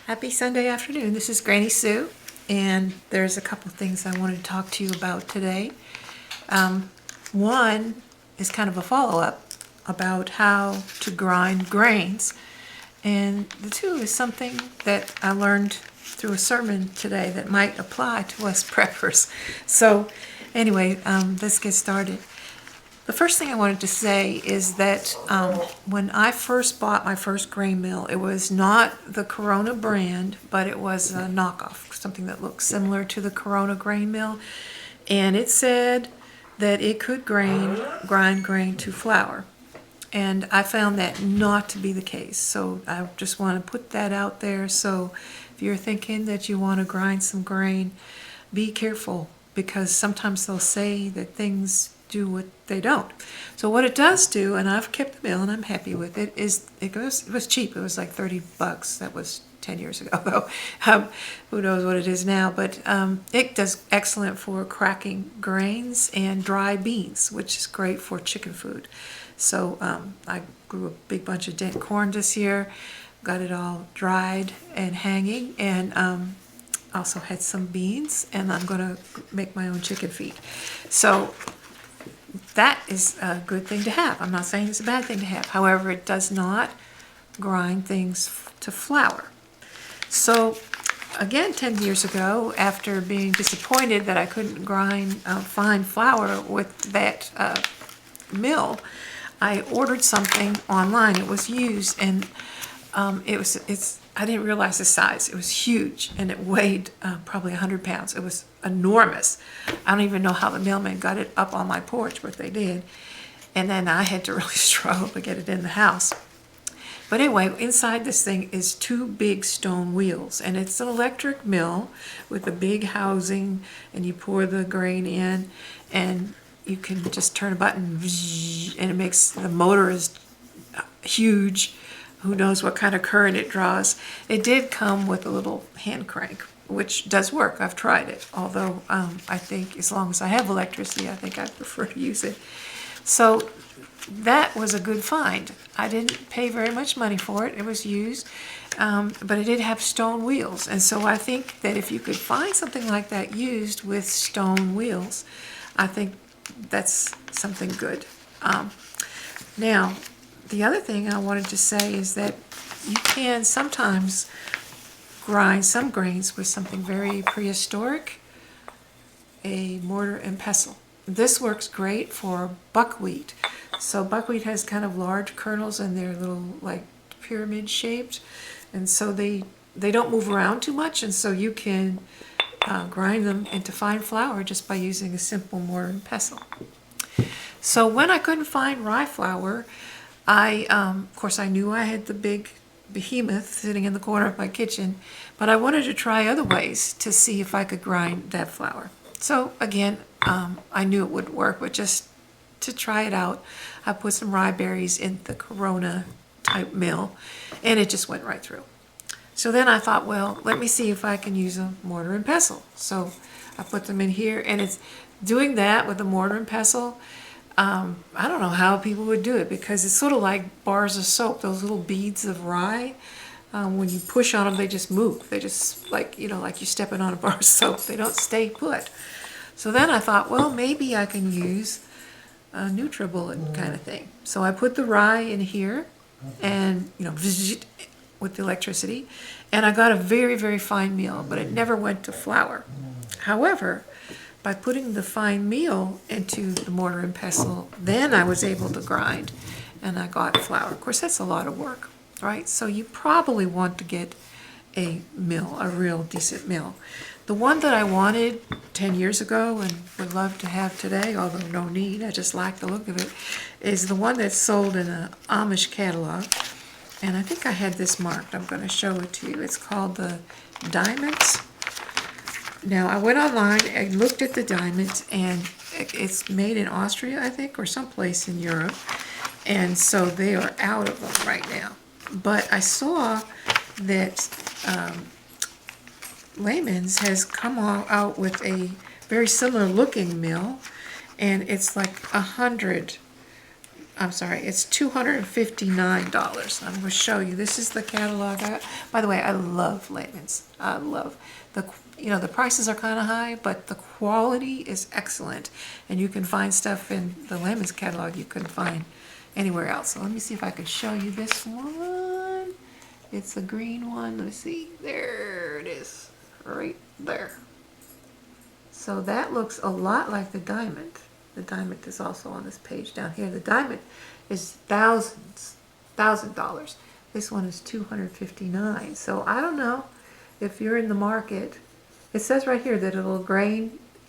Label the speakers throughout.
Speaker 1: Happy Sunday afternoon. This is Granny Sue, and there's a couple of things I wanted to talk to you about today. One is kind of a follow-up about how to grind grains, and the two is something that I learned through a sermon today that might apply to us preppers. So anyway, let's get started. The first thing I wanted to say is that when I first bought my first grain mill, it was not the Corona brand, but it was a knockoff, something that looked similar to the Corona grain mill. And it said that it could grind grain to flour. And I found that not to be the case. So I just want to put that out there. So if you're thinking that you want to grind some grain, be careful, because sometimes they'll say that things do what they don't. So what it does do, and I've kept the mill and I'm happy with it, is it was cheap. It was like $30. That was 10 years ago though. Who knows what it is now, but it does excellent for cracking grains and dry beans, which is great for chicken food. So I grew a big bunch of dent corn this year, got it all dried and hanging, and also had some beans, and I'm going to make my own chicken feed. So that is a good thing to have. I'm not saying it's a bad thing to have. However, it does not grind things to flour. So again, 10 years ago, after being disappointed that I couldn't grind fine flour with that mill, I ordered something online. It was used, and I didn't realize the size. It was huge, and it weighed probably 100 pounds. It was enormous. I don't even know how the mailman got it up on my porch, but they did. And then I had to really struggle to get it in the house. But anyway, inside this thing is two big stone wheels, and it's an electric mill with a big housing, and you pour the grain in, and you can just turn a button, and it makes the motor is huge. Who knows what kind of current it draws. It did come with a little hand crank, which does work. I've tried it, although I think as long as I have electricity, I think I prefer to use it. So that was a good find. I didn't pay very much money for it. It was used, but it did have stone wheels. And so I think that if you could find something like that used with stone wheels, I think that's something good. Now, the other thing I wanted to say is that you can sometimes grind some grains with something very prehistoric, a mortar and pestle. This works great for buckwheat. So buckwheat has kind of large kernels, and they're little like pyramid shaped, and so they don't move around too much, and so you can grind them into fine flour just by using a simple mortar and pestle. So when I couldn't find rye flour, of course, I knew I had the big behemoth sitting in the corner of my kitchen, but I wanted to try other ways to see if I could grind that flour. So again, I knew it would work, but just to try it out, I put some rye berries in the Corona type mill, and it just went right through. So then I thought, well, let me see if I can use a mortar and pestle. So I put them in here, and it's doing that with a mortar and pestle. I don't know how people would do it, because it's sort of like bars of soap, those little beads of rye. When you push on them, they just move. They just, like you're stepping on a bar of soap. They don't stay put. So then I thought, well, maybe I can use a NutriBullet kind of thing. So I put the rye in here, and with the electricity, and I got a very, very fine meal, but it never went to flour. However, by putting the fine meal into the mortar and pestle, then I was able to grind, and I got flour. Of course, that's a lot of work, right? So you probably want to get a mill, a real decent mill. The one that I wanted 10 years ago and would love to have today, although no need, I just like the look of it, is the one that's sold in an Amish catalog. And I think I had this marked. I'm going to show it to you. It's called the Diamonds. Now, I went online and looked at the Diamonds, and it's made in Austria, I think, or someplace in Europe. And so they are out of them right now. But I saw that Lehman's has come out with a very similar looking mill, and it's like 100 I'm sorry, it's $259. I'm going to show you. This is the catalog. By the way, I love Layman's. I love the prices are kind of high, but the quality is excellent. And you can find stuff in the Layman's catalog you couldn't find anywhere else. So let me see if I can show you this one. It's a green one. Let me see. There it is. Right there. So that looks a lot like the diamond. The diamond is also on this page down here. The diamond is $1,000. This one is $259. So I don't know if you're in the market. It says right here that it'll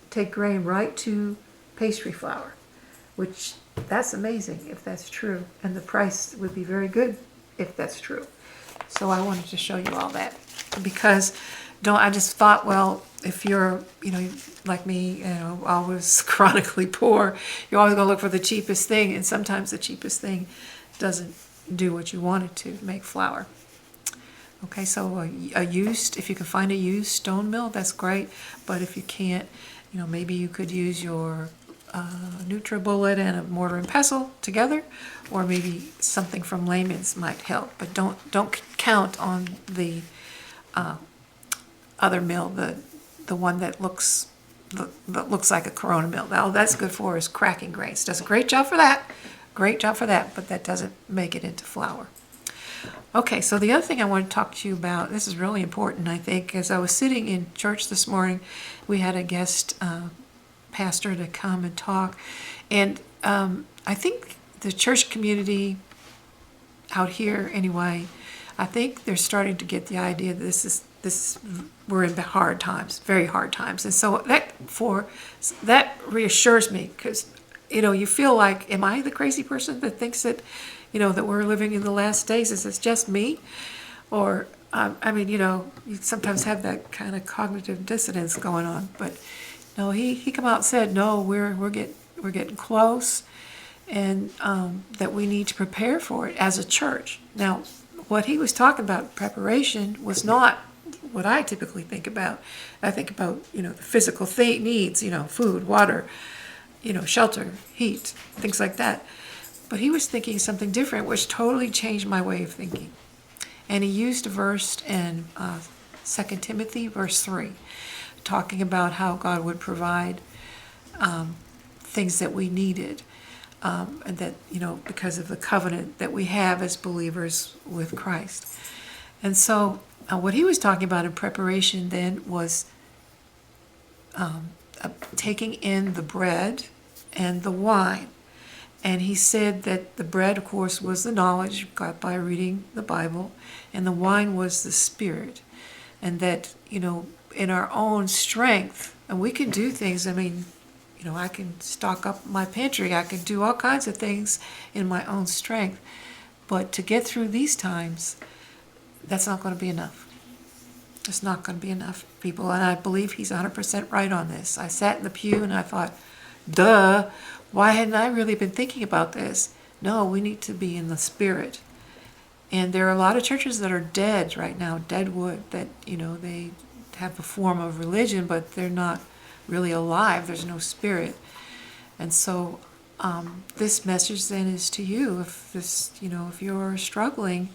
Speaker 1: take grain right to pastry flour, which that's amazing if that's true. And the price would be very good if that's true. So I wanted to show you all that because I just thought, well, if you're, like me, always chronically poor, you're always going to look for the cheapest thing, and sometimes the cheapest thing doesn't do what you want it to make flour. Okay, so if you can find a used stone mill, that's great, but if you can't, maybe you could use your NutriBullet and a mortar and pestle together, or maybe something from Layman's might help, but don't count on the other mill, the one that looks like a Corona mill. All that's good for is cracking grains. Does a great job for that, but that doesn't make it into flour. Okay, so the other thing I want to talk to you about, this is really important, I think. As I was sitting in church this morning, we had a guest pastor to come and talk, and I think the church community out here anyway, I think they're starting to get the idea that we're in hard times, very hard times. And so that reassures me, because you feel like, am I the crazy person that thinks that that we're living in the last days? Is it just me? Or you sometimes have that kind of cognitive dissonance going on. But no, he come out and said, no, we're getting close, and that we need to prepare for it as a church. Now, what he was talking about, preparation, was not what I typically think about. I think about, the physical needs, food, water, shelter, heat, things like that. But he was thinking something different, which totally changed my way of thinking. And he used a verse in 2 Timothy, verse 3, talking about how God would provide things that we needed, and that, because of the covenant that we have as believers with Christ. And so what he was talking about in preparation then was taking in the bread and the wine. And he said that the bread, of course, was the knowledge got by reading the Bible, and the wine was the Spirit. And that, in our own strength, and we can do things, I can stock up my pantry, I can do all kinds of things in my own strength. But to get through these times, that's not going to be enough. It's not going to be enough, people. And I believe he's 100% right on this. I sat in the pew and I thought, duh, why hadn't I really been thinking about this? No, we need to be in the Spirit. And there are a lot of churches that are dead right now, dead wood, that, they have a form of religion, but they're not really alive. There's no Spirit. And so this message then is to you. If you're struggling,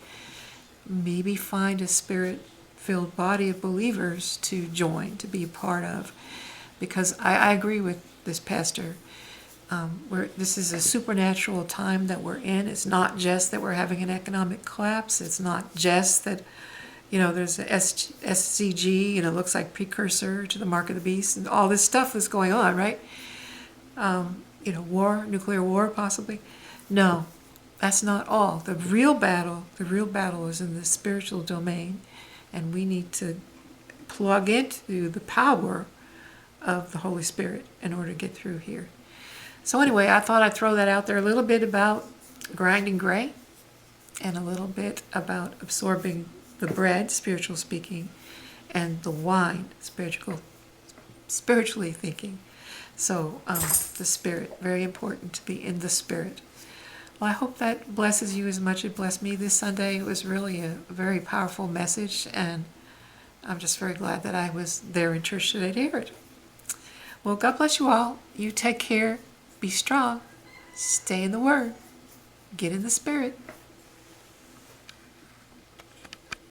Speaker 1: maybe find a Spirit-filled body of believers to join, to be a part of. Because I agree with this pastor. This is a supernatural time that we're in. It's not just that we're having an economic collapse. It's not just that, there's a SCG, looks like precursor to the mark of the beast, and all this stuff is going on, right? War, nuclear war, possibly. No, that's not all. The real battle is in the spiritual domain, and we need to plug into the power of the Holy Spirit in order to get through here. So anyway, I thought I'd throw that out there, a little bit about grinding grain, and a little bit about absorbing the bread, spiritual speaking, and the wine, spiritually thinking. So the Spirit, very important to be in the Spirit. Well, I hope that blesses you as much as it blessed me this Sunday. It was really a very powerful message, and I'm just very glad that I was there in church today to hear it. Well, God bless you all. You take care. Be strong. Stay in the Word. get in the spirit.